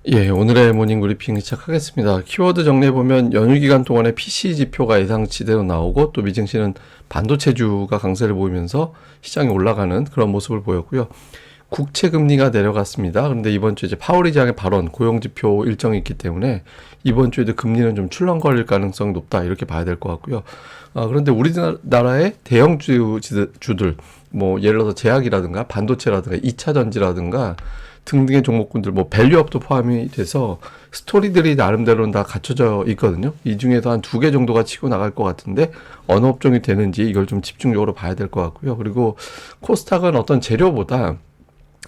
예, 오늘의 모닝 브리핑 시작하겠습니다. 키워드 정리해보면 연휴 기간 동안에 PC 지표가 예상치대로 나오고 또 미증시는 반도체주가 강세를 보이면서 시장이 올라가는 그런 모습을 보였고요. 국채 금리가 내려갔습니다. 그런데 이번 주 이제 파월 의장의 발언, 고용 지표 일정이 있기 때문에 이번 주에도 금리는 좀 출렁거릴 가능성이 높다 이렇게 봐야 될 것 같고요. 그런데 우리나라의 대형주들, 뭐 예를 들어서 제약이라든가 반도체라든가 2차 전지라든가 등등의 종목군들, 뭐 밸류업도 포함이 돼서 스토리들이 나름대로는 다 갖춰져 있거든요. 이 중에서 한 2개 정도가 치고 나갈 것 같은데 어느 업종이 되는지 이걸 좀 집중적으로 봐야 될 것 같고요. 그리고 코스닥은 어떤 재료보다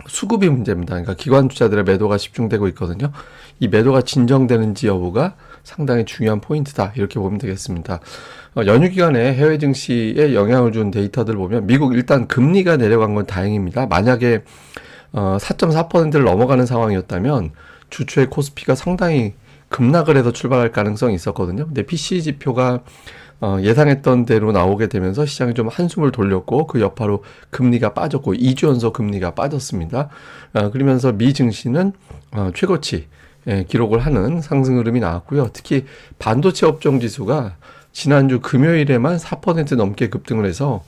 수급이 문제입니다. 그러니까 기관 투자들의 매도가 집중되고 있거든요. 이 매도가 진정되는지 여부가 상당히 중요한 포인트다. 이렇게 보면 되겠습니다. 연휴 기간에 해외 증시에 영향을 준 데이터들 보면 미국 일단 금리가 내려간 건 다행입니다. 만약에 4.4%를 넘어가는 상황이었다면 주초에 코스피가 상당히 급락을 해서 출발할 가능성이 있었거든요. 근데 PC 지표가 예상했던 대로 나오게 되면서 시장이 좀 한숨을 돌렸고 그 여파로 금리가 빠졌고 2주 연속 금리가 빠졌습니다. 그러면서 미 증시는 최고치 기록을 하는 상승 흐름이 나왔고요. 특히 반도체 업종 지수가 지난주 금요일에만 4% 넘게 급등을 해서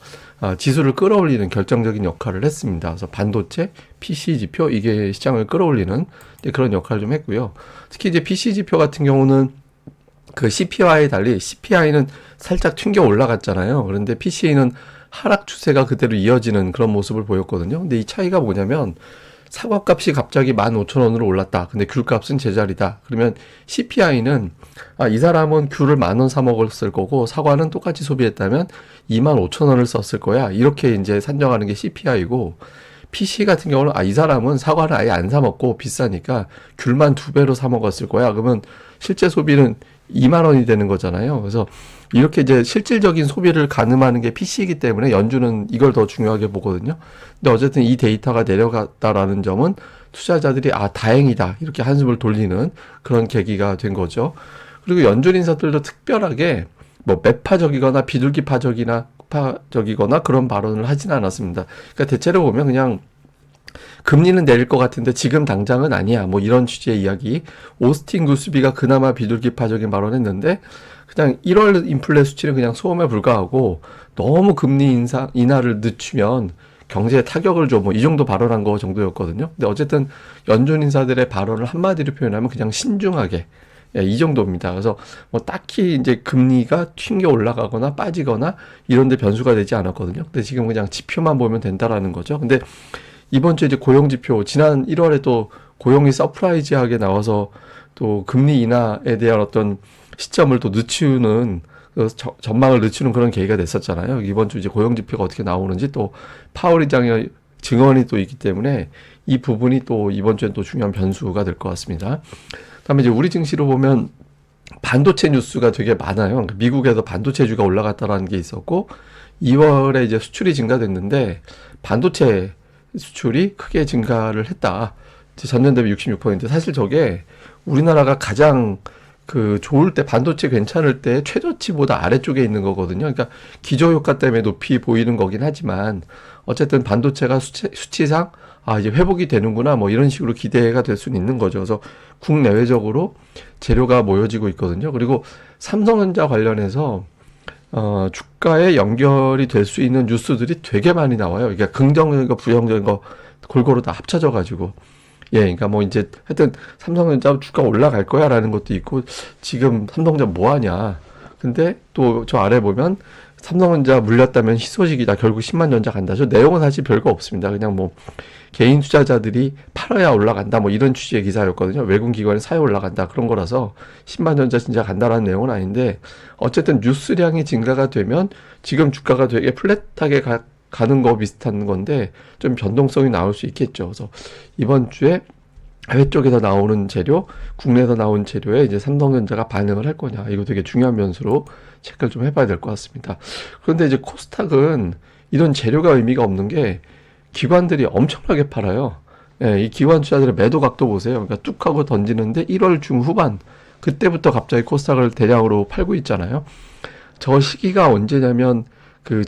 지수를 끌어올리는 결정적인 역할을 했습니다. 그래서 반도체, PC 지표 이게 시장을 끌어올리는 그런 역할을 좀 했고요. 특히 이제 PC 지표 같은 경우는 그 CPI에 달리 CPI는 살짝 튕겨 올라갔잖아요. 그런데 PC는 하락 추세가 그대로 이어지는 그런 모습을 보였거든요. 근데 이 차이가 뭐냐면 사과값이 갑자기 15,000원으로 올랐다. 근데 귤값은 제자리다. 그러면 CPI는 이 사람은 귤을 10,000원 사 먹었을 거고 사과는 똑같이 소비했다면 25,000원을 썼을 거야. 이렇게 이제 산정하는 게 CPI고 PC 같은 경우는 이 사람은 사과를 아예 안 사 먹고 비싸니까 귤만 2배로 사 먹었을 거야. 그러면 실제 소비는 2만 원이 되는 거잖아요. 그래서 이렇게 이제 실질적인 소비를 가늠하는 게 PC이기 때문에 연준은 이걸 더 중요하게 보거든요. 근데 어쨌든 이 데이터가 내려갔다라는 점은 투자자들이 다행이다 이렇게 한숨을 돌리는 그런 계기가 된 거죠. 그리고 연준 인사들도 특별하게 뭐 매파적이거나 비둘기파적이거나 그런 발언을 하진 않았습니다. 그러니까 대체로 보면 그냥 금리는 내릴 것 같은데 지금 당장은 아니야. 뭐 이런 취지의 이야기. 오스틴 구스비가 그나마 비둘기파적인 발언했는데 그냥 1월 인플레 수치는 그냥 소음에 불과하고 너무 금리 인하를 늦추면 경제에 타격을 줘. 뭐 이 정도 발언한 거 정도였거든요. 근데 어쨌든 연준 인사들의 발언을 한마디로 표현하면 그냥 신중하게 이 정도입니다. 그래서 뭐 딱히 이제 금리가 튕겨 올라가거나 빠지거나 이런 데 변수가 되지 않았거든요. 근데 지금 그냥 지표만 보면 된다라는 거죠. 근데 이번 주에 이제 고용 지표, 지난 1월에 또 고용이 서프라이즈하게 나와서 또 금리 인하에 대한 어떤 시점을 또 늦추는, 전망을 늦추는 그런 계기가 됐었잖아요. 이번 주 이제 고용 지표가 어떻게 나오는지 또 파월 의장의 증언이 또 있기 때문에 이 부분이 또 이번 주엔 또 중요한 변수가 될 것 같습니다. 다음에 이제 우리 증시로 보면 반도체 뉴스가 되게 많아요. 그러니까 미국에서 반도체주가 올라갔다라는 게 있었고 2월에 이제 수출이 증가됐는데 반도체 수출이 크게 증가를 했다. 전년 대비 66%. 사실 저게 우리나라가 가장 그 좋을 때 반도체 괜찮을 때 최저치보다 아래쪽에 있는 거거든요. 그러니까 기저효과 때문에 높이 보이는 거긴 하지만 어쨌든 반도체가 수치상 이제 회복이 되는구나 뭐 이런 식으로 기대가 될 수는 있는 거죠. 그래서 국내외적으로 재료가 모여지고 있거든요. 그리고 삼성전자 관련해서 주가에 연결이 될 수 있는 뉴스들이 되게 많이 나와요. 그러니까 긍정적인 거, 부정적인 거 골고루 다 합쳐져 가지고. 그러니까 뭐 이제 하여튼 삼성전자 주가 올라갈 거야라는 것도 있고 지금 삼성전자 뭐 하냐. 근데 또 저 아래 보면 삼성전자 물렸다면 희소식이다. 결국 10만 전자 간다. 저 내용은 사실 별거 없습니다. 그냥 뭐 개인 투자자들이 팔아야 올라간다. 뭐 이런 취지의 기사였거든요. 외국 기관이 사야 올라간다. 그런 거라서 10만 전자 진짜 간다라는 내용은 아닌데 어쨌든 뉴스량이 증가가 되면 지금 주가가 되게 플랫하게 가는 거 비슷한 건데 좀 변동성이 나올 수 있겠죠. 그래서 이번 주에 해외 쪽에서 나오는 재료, 국내에서 나온 재료에 이제 삼성전자가 반응을 할 거냐. 이거 되게 중요한 변수로 체크를 좀 해봐야 될 것 같습니다. 그런데 이제 코스닥은 이런 재료가 의미가 없는 게 기관들이 엄청나게 팔아요. 이 기관 투자들의 매도 각도 보세요. 그러니까 뚝 하고 던지는데 1월 중후반 그때부터 갑자기 코스닥을 대량으로 팔고 있잖아요. 저 시기가 언제냐면 그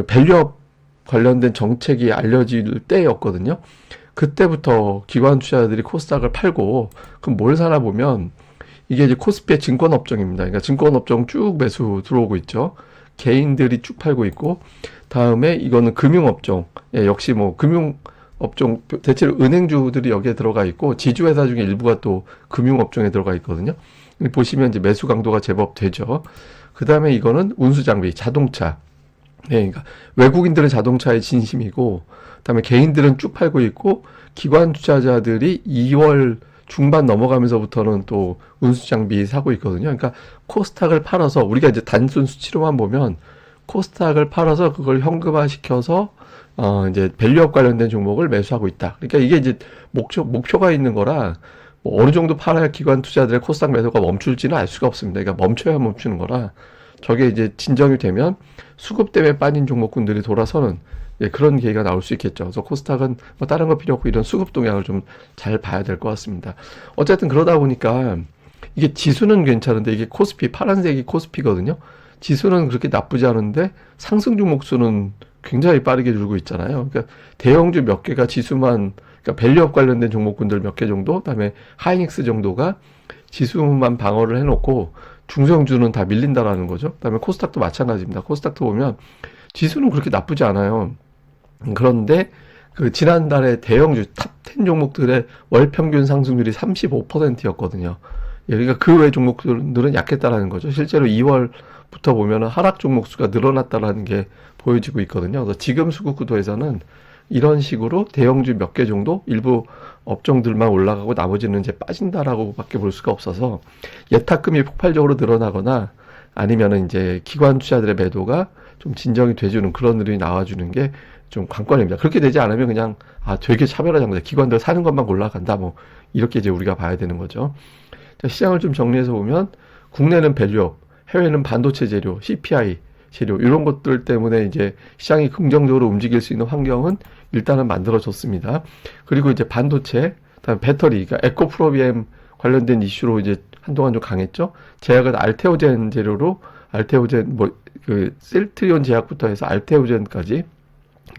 밸류업 관련된 정책이 알려질 때였거든요. 그때부터 기관 투자자들이 코스닥을 팔고, 그럼 뭘 사나 보면 이게 이제 코스피의 증권업종입니다. 그러니까 증권업종 쭉 매수 들어오고 있죠. 개인들이 쭉 팔고 있고, 다음에 이거는 금융업종. 예, 역시 뭐 금융업종, 대체로 은행주들이 여기에 들어가 있고, 지주회사 중에 일부가 또 금융업종에 들어가 있거든요. 보시면 이제 매수 강도가 제법 되죠. 그 다음에 이거는 운수장비, 자동차. 예, 그러니까 외국인들은 자동차에 진심이고, 그다음에 개인들은 쭉 팔고 있고, 기관 투자자들이 2월 중반 넘어가면서부터는 또 운수장비 사고 있거든요. 그러니까 코스닥을 팔아서 우리가 이제 단순 수치로만 보면 코스닥을 팔아서 그걸 현금화시켜서 이제 밸류업 관련된 종목을 매수하고 있다. 그러니까 이게 이제 목표가 있는 거라 뭐 어느 정도 팔아야 기관 투자들의 코스닥 매수가 멈출지는 알 수가 없습니다. 그러니까 멈춰야 멈추는 거라 저게 이제 진정이 되면 수급 때문에 빠진 종목군들이 돌아서는 예, 그런 계기가 나올 수 있겠죠. 그래서 코스닥은 뭐 다른 거 필요 없고 이런 수급 동향을 좀 잘 봐야 될 것 같습니다. 어쨌든 그러다 보니까 이게 지수는 괜찮은데 이게 코스피 파란색이 코스피거든요. 지수는 그렇게 나쁘지 않은데 상승 종목 수는 굉장히 빠르게 줄고 있잖아요. 그러니까 대형주 몇 개가 지수만 그러니까 밸류업 관련된 종목군들 몇 개 정도, 그다음에 하이닉스 정도가 지수만 방어를 해놓고 중소형주는 다 밀린다라는 거죠. 그다음에 코스닥도 마찬가지입니다. 코스닥도 보면 지수는 그렇게 나쁘지 않아요. 그런데 그 지난달에 대형주 탑 10 종목들의 월 평균 상승률이 35%였거든요. 그러니까 그 외 종목들은 약했다라는 거죠. 실제로 2월부터 보면은 하락 종목 수가 늘어났다라는 게 보여지고 있거든요. 그래서 지금 수급 구도에서는 이런 식으로 대형주 몇 개 정도 일부 업종들만 올라가고 나머지는 이제 빠진다라고밖에 볼 수가 없어서 예탁금이 폭발적으로 늘어나거나 아니면은 이제 기관 투자들의 매도가 좀 진정이 돼주는 그런 흐름이 나와주는 게 좀 관건입니다. 그렇게 되지 않으면 그냥 되게 차별화된 기관들 사는 것만 올라간다 뭐 이렇게 이제 우리가 봐야 되는 거죠. 자, 시장을 좀 정리해서 보면 국내는 밸류업, 해외는 반도체 재료, CPI 재료 이런 것들 때문에 이제 시장이 긍정적으로 움직일 수 있는 환경은 일단은 만들어졌습니다. 그리고 이제 반도체, 다음 배터리, 그러니까 에코프로비엠 관련된 이슈로 이제 한동안 좀 강했죠. 제약은 알테오젠 재료로 알테오젠 뭐 그 셀트리온 제약부터 해서 알테오젠까지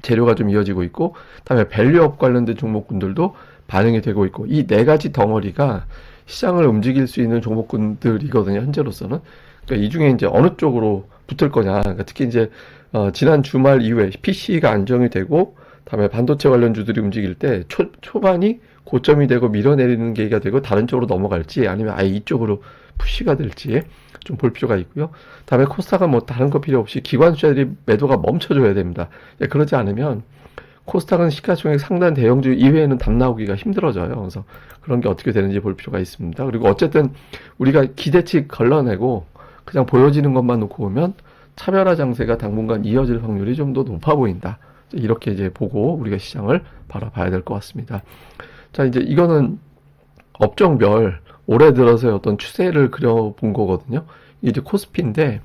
재료가 좀 이어지고 있고, 다음에 밸류업 관련된 종목군들도 반영이 되고 있고, 이 네 가지 덩어리가 시장을 움직일 수 있는 종목군들이거든요, 현재로서는. 그러니까 이 중에 이제 어느 쪽으로 붙을 거냐. 그러니까 특히 이제, 지난 주말 이후에 PC가 안정이 되고, 다음에 반도체 관련주들이 움직일 때 초반이 고점이 되고 밀어내리는 계기가 되고 다른 쪽으로 넘어갈지 아니면 아예 이쪽으로 푸시가 될지 좀 볼 필요가 있고요. 다음에 코스닥은 뭐 다른 거 필요 없이 기관 투자들이 매도가 멈춰줘야 됩니다. 예, 그러지 않으면 코스닥은 시가총액 상단 대형주 이외에는 답 나오기가 힘들어져요. 그래서 그런 게 어떻게 되는지 볼 필요가 있습니다. 그리고 어쨌든 우리가 기대치 걸러내고 그냥 보여지는 것만 놓고 보면 차별화 장세가 당분간 이어질 확률이 좀 더 높아 보인다. 이렇게 이제 보고 우리가 시장을 바라봐야 될 것 같습니다. 자, 이제 이거는 업종별 올해 들어서의 어떤 추세를 그려본 거거든요. 이제 코스피인데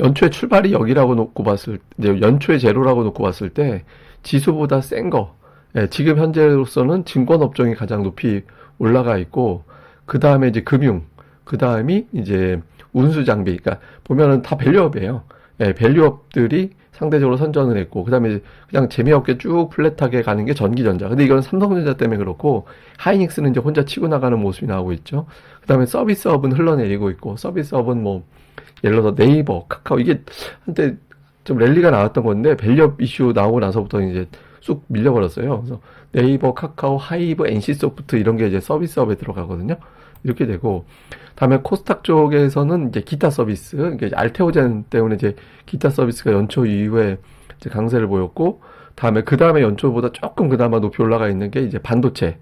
연초에 출발이 여기라고 놓고 봤을 때, 연초에 제로라고 놓고 봤을 때 지수보다 센 거, 예, 지금 현재로서는 증권업종이 가장 높이 올라가 있고, 그 다음에 이제 금융, 그 다음이 이제 운수장비, 그러니까 보면은 다 밸류업이에요. 예, 밸류업들이 상대적으로 선전을 했고, 그 다음에 그냥 재미없게 쭉 플랫하게 가는 게 전기전자. 근데 이건 삼성전자 때문에 그렇고, 하이닉스는 이제 혼자 치고 나가는 모습이 나오고 있죠. 그 다음에 서비스업은 흘러내리고 있고, 서비스업은 뭐, 예를 들어서 네이버, 카카오, 이게 한때 좀 랠리가 나왔던 건데, 밸류업 이슈 나오고 나서부터 이제 쑥 밀려버렸어요. 그래서 네이버, 카카오, 하이브, NC소프트 이런 게 이제 서비스업에 들어가거든요. 이렇게 되고, 다음에 코스닥 쪽에서는 이제 기타 서비스, 그러니까 알테오젠 때문에 이제 기타 서비스가 연초 이후에 이제 강세를 보였고, 그 다음에 연초보다 조금 그나마 높이 올라가 있는 게 이제 반도체.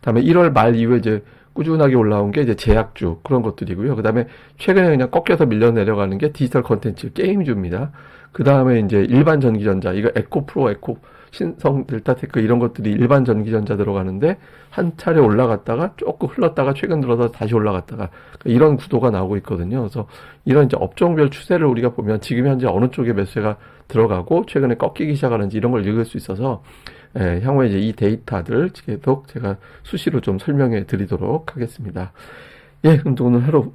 다음에 1월 말 이후에 이제 꾸준하게 올라온 게 이제 제약주, 그런 것들이고요. 그 다음에 최근에 그냥 꺾여서 밀려 내려가는 게 디지털 컨텐츠, 게임주입니다. 그 다음에 이제 일반 전기전자, 이거 에코프로, 신성, 델타테크 이런 것들이 일반 전기전자 들어가는데 한 차례 올라갔다가 조금 흘렀다가 최근 들어서 다시 올라갔다가 이런 구도가 나오고 있거든요. 그래서 이런 이제 업종별 추세를 우리가 보면 지금 현재 어느 쪽에 매수가 들어가고 최근에 꺾이기 시작하는지 이런 걸 읽을 수 있어서 예, 향후에 이제 이 데이터들 계속 제가 수시로 좀 설명해 드리도록 하겠습니다. 예, 그럼 또 오늘 하루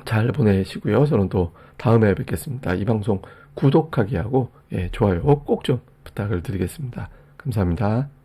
잘 보내시고요. 저는 또 다음에 뵙겠습니다. 이 방송 구독하기 하고 예, 좋아요 꼭 좀 부탁을 드리겠습니다. 감사합니다.